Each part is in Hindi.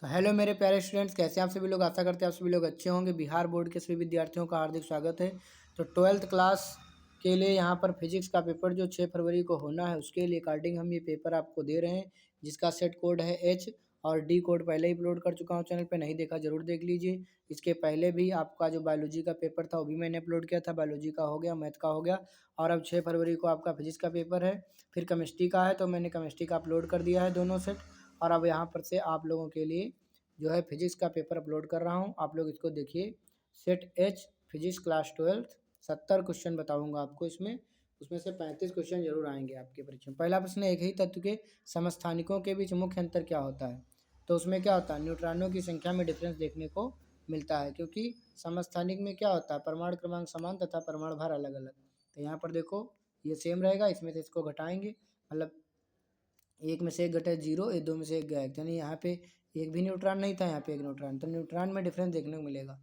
तो हेलो मेरे प्यारे स्टूडेंट्स, कैसे हैं आप सभी लोग। आशा करते हैं आप सभी लोग अच्छे होंगे। बिहार बोर्ड के सभी विद्यार्थियों का हार्दिक स्वागत है। तो 12th क्लास के लिए यहाँ पर फिजिक्स का पेपर जो 6 फरवरी को होना है, उसके लिए अकॉर्डिंग हम ये पेपर आपको दे रहे हैं, जिसका सेट कोड है एच और डी कोड पहले ही अपलोड कर चुका हूँ चैनल पे। नहीं देखा जरूर देख लीजिए। इसके पहले भी आपका जो बायोलॉजी का पेपर था वो भी मैंने अपलोड किया था। बायोलॉजी का हो गया, मैथ का हो गया, और अब 6 फरवरी को आपका फिजिक्स का पेपर है। फिर केमिस्ट्री का है, तो मैंने केमिस्ट्री का अपलोड कर दिया है दोनों सेट। और अब यहाँ पर से आप लोगों के लिए जो है फिजिक्स का पेपर अपलोड कर रहा हूँ। आप लोग इसको देखिए। Set H physics class 12, 70 question बताऊंगा आपको इसमें। उसमें से 35 क्वेश्चन जरूर आएंगे आपके परीक्षा में। पहला प्रश्न, एक ही तत्व के समस्थानिकों के बीच मुख्य अंतर क्या होता है। तो उसमें क्या होता है, न्यूट्रॉनों की संख्या में डिफरेंस देखने को मिलता है, क्योंकि समस्थानिक में क्या होता है, परमाणु क्रमांक समान तथा परमाणु भार अलग अलग। तो यहाँ पर देखो ये सेम रहेगा, इसमें से इसको घटाएंगे, मतलब एक में से एक घटे 0, ये 2 में से एक गया, यानी यहाँ पे एक भी न्यूट्रॉन नहीं था, यहाँ पे एक न्यूट्रॉन, तो न्यूट्रॉन में डिफरेंस देखने को मिलेगा।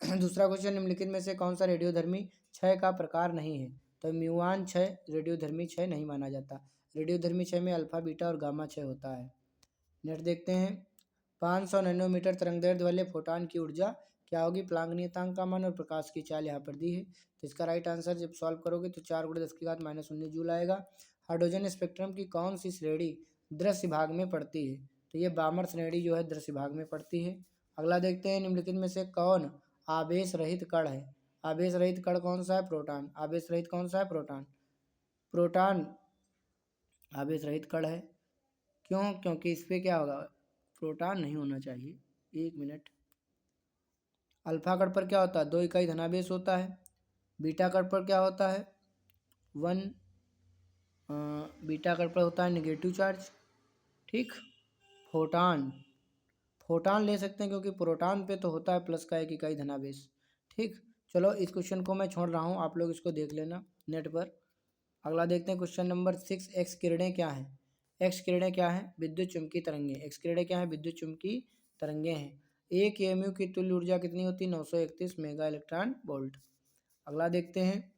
दूसरा क्वेश्चन, निम्नलिखित में से कौन सा रेडियोधर्मी क्षय का प्रकार नहीं है। तो म्यूआन क्षय रेडियोधर्मी क्षय नहीं माना जाता। रेडियोधर्मी क्षय में अल्फा बीटा और गामा क्षय होता है। नेक्स्ट देखते हैं, 500 नैनोमीटर तरंगदैर्ध्य वाले फोटॉन की ऊर्जा क्या होगी। प्लांक नियतांक का मान और प्रकाश की चाल यहाँ पर दी है। तो इसका राइट आंसर जब सॉल्व करोगे तो 4×10⁻⁻19 जूल आएगा। हाइड्रोजन स्पेक्ट्रम की कौन सी श्रेणी दृश्य भाग में पड़ती है। तो ये बामर श्रेणी जो है दृश्य भाग में पड़ती है। अगला देखते हैं, निम्नलिखित में से कौन आवेश रहित कण है। आवेश रहित कण कौन सा है, प्रोटॉन। आवेश रहित कौन सा है, प्रोटॉन। प्रोटॉन आवेश रहित कण है। क्यों, क्योंकि इस पर क्या होगा, प्रोटॉन नहीं होना चाहिए। 1 मिनट। अल्फा कण पर क्या होता है, 2 इकाई धनावेश होता है। बीटा कण पर क्या होता है, 1 बीटा कण पर होता है नेगेटिव चार्ज। ठीक। फोटान फोटान ले सकते हैं, क्योंकि प्रोटॉन पे तो होता है प्लस का 1 इकाई धनावेश। ठीक। चलो इस क्वेश्चन को मैं छोड़ रहा हूँ, आप लोग इसको देख लेना नेट पर। अगला देखते हैं क्वेश्चन नंबर 6, एक्स किरणें क्या हैं। एक्स किरणें क्या हैं, विद्युत चुम्बकीय तरंगें। एक्स किरणें क्या हैं, विद्युत चुम्बकीय तरंगें हैं। एक एमयू की तुल्य ऊर्जा कितनी होती है, 931 मेगा इलेक्ट्रॉन वोल्ट। अगला देखते हैं,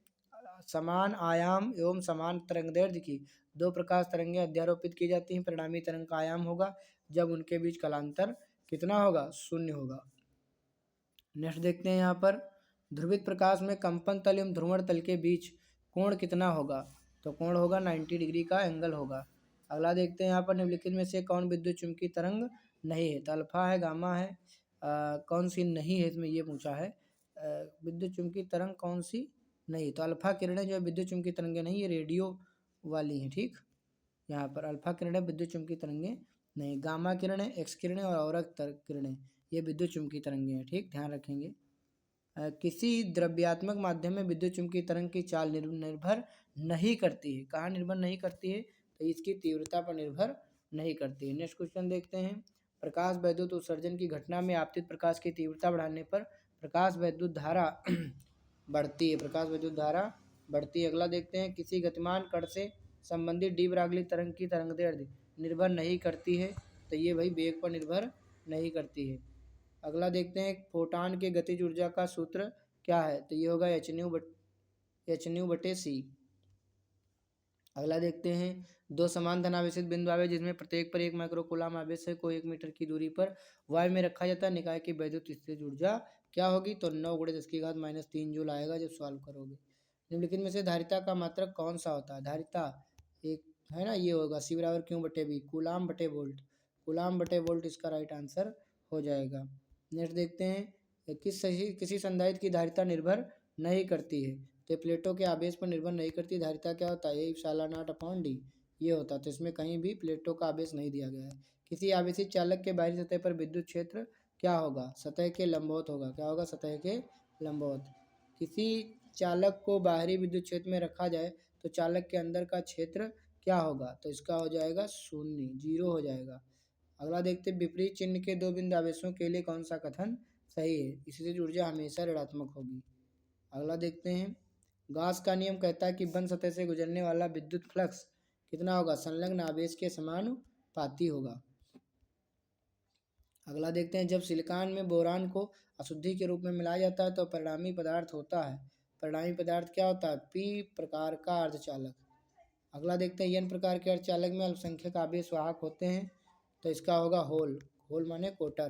समान आयाम एवं समान तरंगदैर्ध्य की 2 प्रकाश तरंगें अध्यारोपित की जाती हैं। परिणामी तरंग का आयाम होगा जब उनके बीच कालांतर कितना होगा, 0 होगा। नेक्स्ट देखते हैं, यहाँ पर ध्रुवित प्रकाश में कंपन तल एवं ध्रुवण तल के बीच कोण कितना होगा। तो कोण होगा 90 डिग्री का एंगल होगा। अगला देखते हैं, यहाँ पर निम्नलिखित में से कौन विद्युत चुम्बकीय तरंग नहीं है। तो अल्फा है, गामा है, कौन सी नहीं है, इसमें ये पूछा है। विद्युत चुम्बकीय तरंग कौन सी नहीं। तो अल्फा किरणें जो है विद्युत चुम्बकीय तरंगें नहीं, ये रेडियो वाली हैं। ठीक। यहाँ पर अल्फा किरणें विद्युत चुम्बकीय तरंगें नहीं। गामा किरणें, एक्स किरणें और औरक किरणें ये विद्युत चुम्बकीय तरंगें हैं। ठीक, ध्यान रखेंगे। किसी द्रव्यात्मक माध्यम में विद्युत चुम्बकीय तरंग की चाल निर्भर नहीं करती है। कहाँ निर्भर नहीं करती है, तो इसकी तीव्रता पर निर्भर नहीं करती है। नेक्स्ट क्वेश्चन देखते हैं, प्रकाश वैद्युत उत्सर्जन की घटना में आपतित प्रकाश की तीव्रता बढ़ाने पर प्रकाश वैद्युत धारा बढ़ती है। प्रकाश वैद्युत धारा बढ़ती है। अगला देखते हैं, किसी गतिमान कण से संबंधित डी ब्रागली तरंग की तरंगदैर्ध्य निर्भर नहीं करती है। तो ये भाई वेग पर निर्भर नहीं करती है। अगला देखते हैं, फोटॉन के गतिज ऊर्जा का सूत्र क्या है। तो ये होगा h/c। अगला देखते हैं, 2 समान धनावेशित बिंदु आवेश जिसमें प्रत्येक पर 1 माइक्रोकूलम आवेश है को 1 मीटर की दूरी पर वायु में रखा जाता है। निकाय की वैद्युत स्थितिज ऊर्जा क्या होगी। तो 9×10⁻³ जूल आएगा जब सॉल्व करोगे। निम्नलिखित में से धारिता का मात्रक कौन सा होता है। धारिता एक है ना, ये होगा C/Q/V, कूलाम/वोल्ट। कूलाम/वोल्ट इसका राइट आंसर हो जाएगा। नेक्स्ट देखते हैं, किसी संधारित्र की धारिता निर्भर नहीं करती है। तो प्लेटों के आवेश पर निर्भर नहीं करती। धारिता क्या होता है, A/0/d ये होता है। तो इसमें कहीं भी प्लेटों का आवेश नहीं दिया गया है। किसी आवेशित चालक के बाहरी सतह पर विद्युत क्षेत्र क्या होगा, सतह के लंबवत होगा। क्या होगा, सतह के लंबवत। किसी चालक को बाहरी विद्युत क्षेत्र में रखा जाए तो चालक के अंदर का क्षेत्र क्या होगा। तो इसका हो जाएगा 0 हो जाएगा। अगला देखते हैं, विपरीत चिन्ह के 2 बिंदु आवेशों के लिए कौन सा कथन सही है। इससे ऊर्जा हमेशा ऋणात्मक होगी। अगला देखते हैं, गॉस का नियम कहता है कि बंद सतह से गुजरने वाला विद्युत फ्लक्स कितना होगा, संलग्न आवेश के समानुपाती होगा। अगला देखते हैं, जब सिलिकॉन में बोरान को अशुद्धि के रूप में मिलाया जाता है तो परिणामी पदार्थ होता है। परिणामी पदार्थ क्या होता है, P प्रकार का अर्धचालक। अगला देखते हैं, N प्रकार के अर्धचालक में अल्पसंख्यक आवेश वाहक होते हैं। तो इसका होगा होल। होल माने कोटर।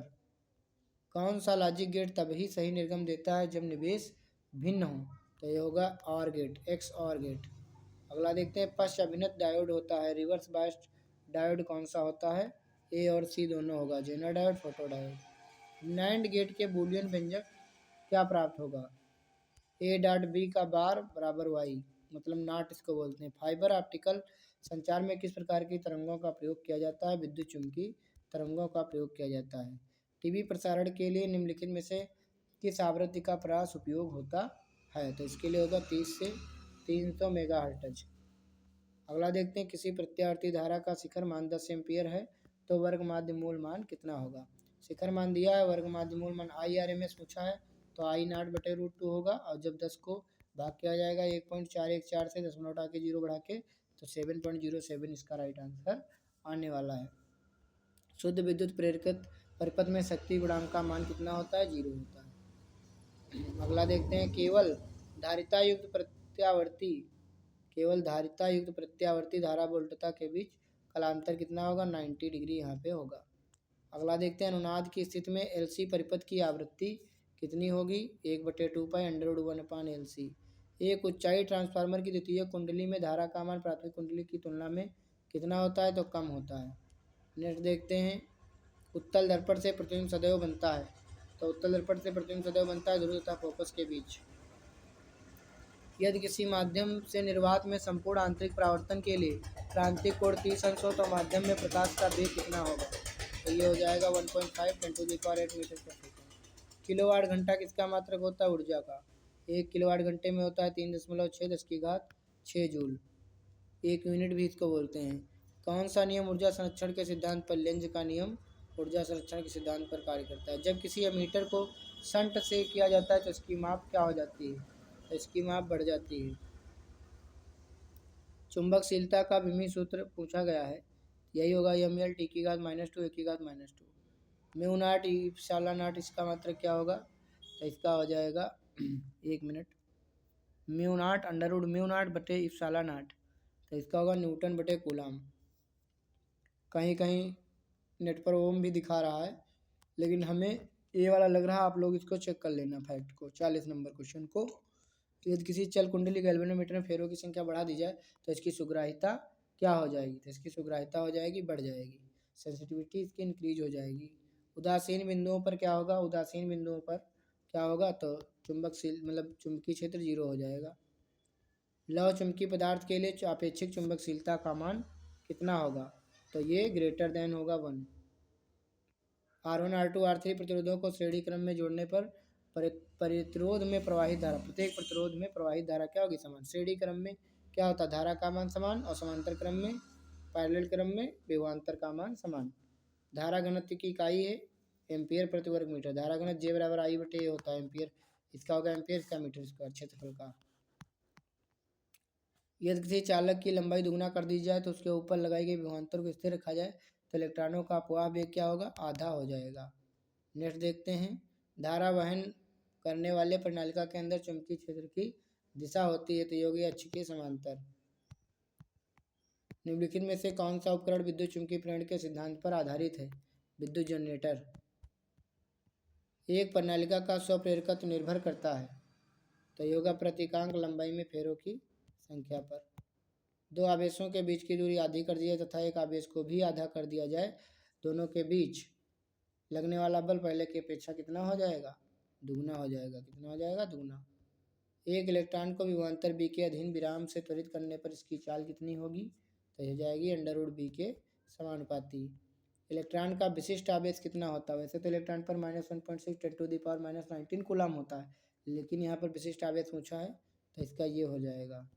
कौन सा लॉजिक गेट तभी सही निर्गम देता है जब निवेश भिन्न हो? तो ये होगा or gate, X or gate. अगला देखते हैं, पश्च अभिनत डायोड होता है, रिवर्स बायस्ड डायोड कौन सा होता है? ए और सी दोनों होगा, zener diode, photodiode. NAND gate के बूलियन व्यंजक क्या प्राप्त होगा? ए डॉट बी का बार बराबर वाई, मतलब नाट इसको बोलते हैं। फाइबर ऑप्टिकल संचार में किस प्रकार की तरंगों का प्रयोग किया जाता है? विद्युत चुम्बकीय तरंगों का प्रयोग किया जाता है। टीवी प्रसारण के लिए निम्नलिखित में से किस आवृत्ति का प्रयास उपयोग होता है? तो इसके लिए होगा 30 से 300 मेगाहर्ट्ज। अगला देखते हैं, किसी प्रत्यावर्ती धारा का शिखर मान 10 एम्पियर है तो वर्ग माध्य मूल मान कितना होगा? शिखर मान दिया है, वर्ग माध्य मूल मान IRMS पूछा है तो I0/√2 होगा, और जब 10 को भाग किया जाएगा 1.414 से 0.0 हटा के 0 बढ़ा के तो 7.07 इसका राइट आंसर आने वाला है। शुद्ध विद्युत प्रेरक परिपथ में शक्ति गुणांक का मान कितना होता है? 0 होता है। अगला देखते हैं, केवल धारिता युक्त प्रत्यावर्ती धारा वोल्टता के बीच कलांतर कितना होगा? 90 डिग्री यहाँ पे होगा। अगला देखते हैं, अनुनाद की स्थिति में LC परिपथ की आवृत्ति कितनी होगी? 1/2π√1/LC। एक उच्चाई ट्रांसफार्मर की द्वितीय कुंडली में धारा का मान प्राथमिक कुंडली की तुलना में कितना होता है? तो कम होता है। नेक्स्ट देखते हैं, उत्तल दर्पण से प्रतिबिंब सदैव बनता है, तो उत्तल दर्पण से प्रतिबिंब सदैव बनता है ध्रुव तथा फोकस के बीच। यदि किसी माध्यम से निर्वात में संपूर्ण आंतरिक परावर्तन के लिए क्रांतिक कोण 30 अंश हो तो माध्यम में प्रकाश का वेग कितना होगा? तो ये हो जाएगा 1.5 × 10⁸ मीटर पर सेकंड। किलोवाट घंटा किसका मात्रक होता है? ऊर्जा का। 1 किलोवाट घंटे में होता है 3.6 10⁶ जूल। 1 यूनिट भी इसको बोलते हैं। कौन सा नियम ऊर्जा संरक्षण के सिद्धांत पर? लेंज का नियम ऊर्जा संरक्षण के सिद्धांत पर कार्य करता है। जब किसी एमीटर को शंट से किया जाता है तो इसकी माप क्या हो जाती है? तो इसकी माप बढ़ जाती है। चुंबकशीलता का विमीय सूत्र पूछा गया है, यही होगा ml T⁻² A⁻²। म्यू0 ε0 इसका मात्रक क्या होगा? तो इसका हो जाएगा 1 मिनट, म्यू0 तो इसका होगा N/कूलम। कहीं कहीं नेट पर ओम भी दिखा रहा है, लेकिन हमें ये वाला लग रहा है। आप लोग इसको चेक कर लेना फैक्ट को, 40 नंबर क्वेश्चन को। यदि किसी चल कुंडली गैल्वेनोमीटर में फेरों की संख्या बढ़ा दी जाए तो इसकी सुग्राहिता क्या हो जाएगी? तो इसकी सुग्राहिता हो जाएगी, बढ़ जाएगी, सेंसिटिविटी इसकी इंक्रीज हो जाएगी। उदासीन बिंदुओं पर क्या होगा? उदासीन बिंदुओं पर क्या होगा? तो चुंबकीय क्षेत्र 0 हो जाएगा। लौह चुंबकीय पदार्थ के लिए आपेक्षिक चुंबकशीलता का मान कितना होगा? तो ये ग्रेटर देन होगा 1। R1 R2 R3 प्रतिरोधों को श्रेणी क्रम में जोड़ने पर प्रतिरोध में प्रवाहित धारा, प्रत्येक प्रतिरोध में प्रवाहित धारा क्या होगी? समान। श्रेणी क्रम में क्या होता है? धारा का मान समान, और समांतर क्रम में, पैरेलल क्रम में विभवांतर का मान समान। धारा घनत्व की इकाई है एम्पियर प्रति वर्ग मीटर। धारा घनत्व J = I/A होता है। एम्पियर इसका होगा एम्पियर, इसका मीटर स्क्वायर क्षेत्रफल का। यदि किसी चालक की लंबाई दुगुना कर दी जाए तो उसके ऊपर लगाई गई विभवांतर को स्थिर रखा जाए तो इलेक्ट्रॉनों का अपवाह वेग क्या होगा? आधा हो जाएगा। नेक्स्ट देखते हैं, धारा वहन करने वाले प्रणालिका के अंदर चुंबकीय क्षेत्र की दिशा होती है तो योगी अक्ष के समांतर। निम्नलिखित में से कौन सा उपकरण विद्युत चुंबकीय प्रेरण के सिद्धांत पर आधारित है? विद्युत जनरेटर। एक प्रणालिका का स्वप्रेरकत्व निर्भर करता है तो योगा प्रतिकांक लंबाई में फेरों की संख्या पर। दो आवेशों के बीच की दूरी आधी कर दी जाए तथा एक आवेश को भी आधा कर दिया जाए, दोनों के बीच लगने वाला बल पहले की अपेक्षा कितना हो जाएगा? दुगना हो जाएगा। कितना हो जाएगा? दुगना। एक इलेक्ट्रॉन को विभवांतर B के अधीन विराम से त्वरित करने पर इसकी चाल कितनी होगी? तो हो जाएगी √B के समानुपाती। इलेक्ट्रॉन का विशिष्ट आवेश कितना होता है? वैसे तो इलेक्ट्रॉन पर -1.6 × 10⁻⁻19 कूलम होता है, लेकिन यहाँ पर विशिष्ट आवेश पूछा है तो इसका ये हो जाएगा।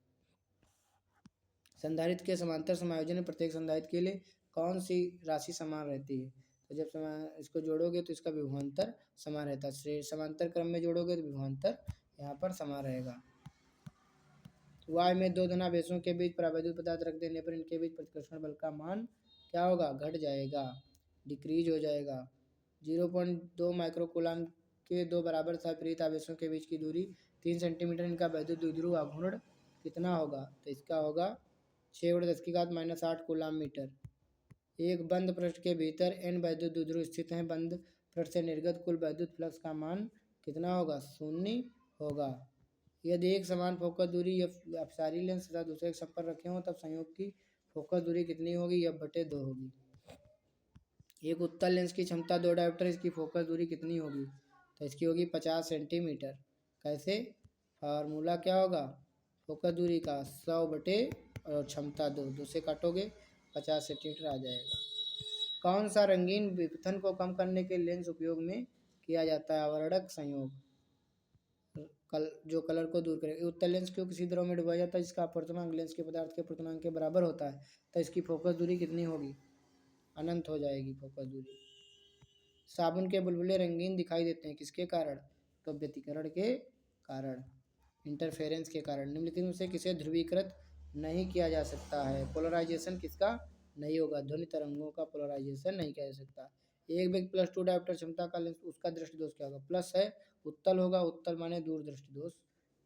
संधारित्र के समांतर समायोजन में प्रत्येक संधारित्र के लिए कौन सी राशि समान रहती है? तो जब इसको जोड़ोगे तो इसका विभवांतर समान रहता है। समांतर क्रम में जोड़ोगे तो विभवांतर यहाँ पर समान रहेगा। वाय में दो धनावेशों के बीच परावैद्युत पदार्थ रख देने पर इनके बीच प्रतिकर्षण बल का मान क्या होगा? घट जाएगा, डिक्रीज हो जाएगा। 0.2 माइक्रोकूलम के दो बराबर तथा विपरीत आवेशों के बीच की दूरी 3 सेंटीमीटर। इनका वैद्युत द्विध्रुव आघूर्ण कितना होगा? तो इसका होगा 6 × 10⁻⁸ कूलम मीटर। एक बंद पृष्ठ के भीतर n वैद्युत द्विध्रुव स्थित हैं। बंद पृष्ठ से निर्गत कुल वैद्युत फ्लक्स का मान कितना होगा? 0 होगा। यदि एक समान फोकस दूरी अपसारी लेंस तथा दूसरे के संपर्क रखे हों तब संयोग की फोकस दूरी कितनी होगी? F/2 होगी। एक उत्तल लेंस की क्षमता 2 डायोप्टर, इसकी फोकस दूरी कितनी होगी? तो इसकी होगी 50 सेंटीमीटर। कैसे? फार्मूला क्या होगा फोकस दूरी का? 100 बटे और क्षमता 2 से काटोगे 50 सेंटीमीटर आ जाएगा। कौन सा रंगीन विपथन को कम करने के लेंस उपयोग में किया जाता है? आवर्धक संयोग जो कलर को दूर करेगा। उत्तल लेंस क्यों किसी द्रव में डुबाया जाता है जिसका अपवर्तनांक लेंस के पदार्थ के अपवर्तनांक के बराबर होता है? तो इसकी फोकस दूरी कितनी होगी? अनंत हो जाएगी फोकस दूरी। साबुन के बुलबुले रंगीन दिखाई देते हैं किसके कारण? तो व्यतिकरण के कारण, इंटरफेरेंस के कारण। निम्नलिखित में से किसे ध्रुवीकृत नहीं किया जा सकता है? पोलराइजेशन किसका नहीं होगा? ध्वनि तरंगों का पोलराइजेशन नहीं किया जा सकता। एक व्यक्ति +2 डायोप्टर क्षमता का लेंस, उसका दृष्टि दोष क्या होगा? प्लस है, उत्तल होगा। उत्तल माने दूर दृष्टि दोष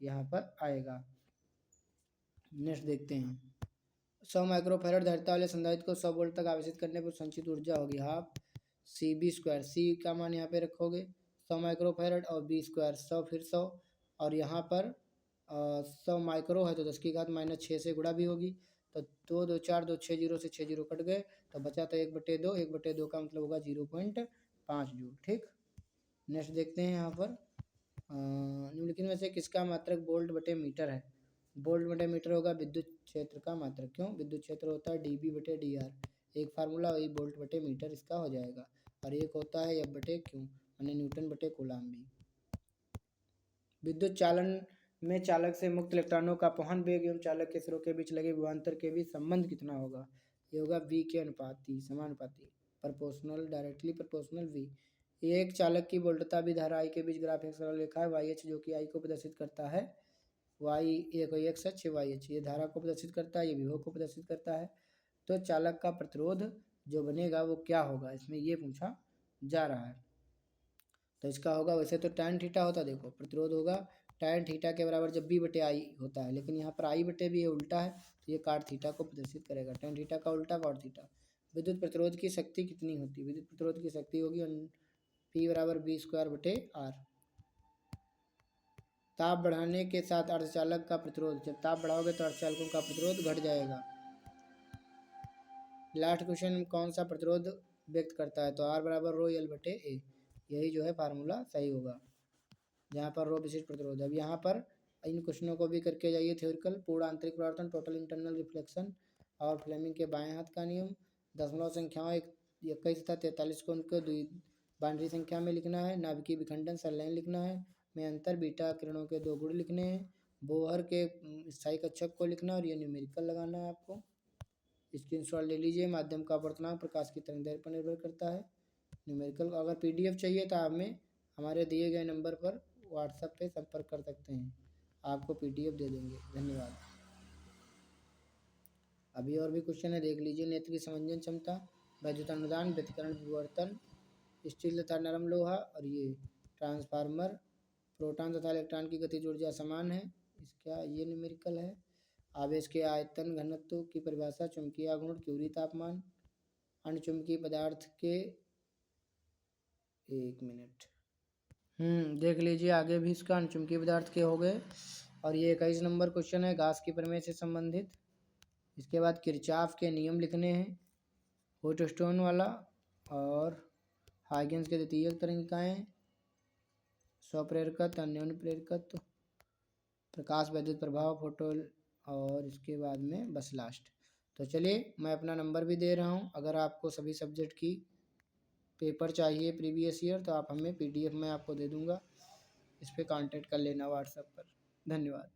यहाँ पर आएगा। नेक्स्ट देखते हैं। 100 माइक्रोफैरड धारिता वाले संधारित्र को 100 वोल्ट तक आवेशित करने पर संचित ऊर्जा होगी हाफ CB²। सी का मान यहाँ पे रखोगे 100 माइक्रोफैरड और B² 100 फिर 100 और यहाँ पर 100 माइक्रो है तो 10 की घात -6 से गुणा भी होगी। तो 2 2 4 2 6 0 से 6 0 कट गए तो बचा तो 1/2। 1/2 का मतलब होगा 0.5 जूल। ठीक, नेक्स्ट देखते हैं यहाँ पर निम्नलिखित में से किसका मात्रक वोल्ट बटे मीटर है? वोल्ट बटे मीटर होगा विद्युत क्षेत्र का मात्रक। क्यों? विद्युत क्षेत्र होता है dB/dr। एक फार्मूला वही वोल्ट बटे मीटर इसका हो जाएगा। और एक होता है F/Q यानी न्यूटन बटे कूलाम भी। विद्युत चालन में चालक से मुक्त इलेक्ट्रॉनों का वहन वेग एवं चालक के सिरों के बीच लगे विभवांतर के बीच संबंध कितना होगा? ये होगा V के अनुपाती, समानुपाती, प्रोपोर्शनल, डायरेक्टली प्रोपोर्शनल V। एक चालक की वोल्टता भी धारा I के बीच ग्राफ एक सरल रेखा है YH जो कि I को प्रदर्शित करता है। एक x अक्ष YH ये धारा को प्रदर्शित करता है, ये विभव को प्रदर्शित करता है। तो चालक का प्रतिरोध जो बनेगा वो क्या होगा, इसमें ये पूछा जा रहा है। तो इसका होगा, वैसे तो tan थीटा होता, देखो प्रतिरोध होगा tan थीटा के बराबर जब B/I होता है, लेकिन यहाँ पर I/B ये उल्टा है तो ये cot थीटा को प्रदर्शित करेगा। tan थीटा का उल्टा cot थीटा। विद्युत प्रतिरोध की शक्ति कितनी होती है? विद्युत प्रतिरोध की शक्ति होगी P = V²/R। ताप बढ़ाने के साथ अर्धचालक का प्रतिरोध, जब ताप बढ़ाओगे तो अर्धचालकों का प्रतिरोध घट जाएगा। लास्ट क्वेश्चन कौन सा प्रतिरोध व्यक्त करता है? तो R = ρL/A। यही जो है फार्मूला सही होगा, जहाँ पर रो विशिष्ट प्रतिरोध। अब यहाँ पर इन क्वेश्चनों को भी करके जाइए थ्योरिकल। पूर्ण आंतरिक परावर्तन, टोटल इंटरनल रिफ्लेक्शन और फ्लेमिंग के बाएं हाथ का नियम। दशमलव संख्याओं 21 तथा 43 को उनको बाइनरी संख्या में लिखना है। नाभिकीय विखंडन सरलाइन लिखना है। में अंतर बीटा किरणों के 2 गुण लिखने हैं। बोहर के स्थायी कक्षक को लिखना और ये न्यूमेरिकल लगाना है आपको। स्क्रीनशॉट ले लीजिए। माध्यम का अपवर्तनांक प्रकाश की तरंगदैर्घ्य पर निर्भर करता है। न्यूमेरिकल अगर PDF चाहिए तो आप हमें हमारे दिए गए नंबर पर व्हाट्सएप पे संपर्क कर सकते हैं, आपको PDF दे देंगे। धन्यवाद। अभी और भी क्वेश्चन है, देख लीजिए। नेत्र की समंजन क्षमता, वैद्युत अनुदान, व्यतिकरण विवर्तन, स्टील तथा नरम लोहा और ये ट्रांसफार्मर, प्रोटॉन तथा इलेक्ट्रॉन की गतिज ऊर्जा समान है, इसका ये न्यूमेरिकल है। आवेश के आयतन घनत्व की परिभाषा, चुंबकीय आघूर्ण, क्यूरी तापमान, अणुचुंबकीय पदार्थ के, एक मिनट, देख लीजिए आगे भी इसका अणुचुंबकीय पदार्थ के हो गए। और ये 21 नंबर क्वेश्चन है गास की प्रमेय से संबंधित। इसके बाद किरचॉफ के नियम लिखने हैं, व्हीटस्टोन वाला और हाइगेंस के द्वितीयक तरंगिकाएँ, स्वप्रेरकत्व, अन्योन्य प्रेरकत्व, प्रकाश वैद्युत प्रभाव, फोटो, और इसके बाद में बस लास्ट। तो चलिए मैं अपना नंबर भी दे रहा हूँ, अगर आपको सभी सब्जेक्ट की पेपर चाहिए प्रीवियस ईयर तो आप हमें PDF में आपको दे दूँगा, इस पर कांटेक्ट कर लेना व्हाट्सएप पर। धन्यवाद।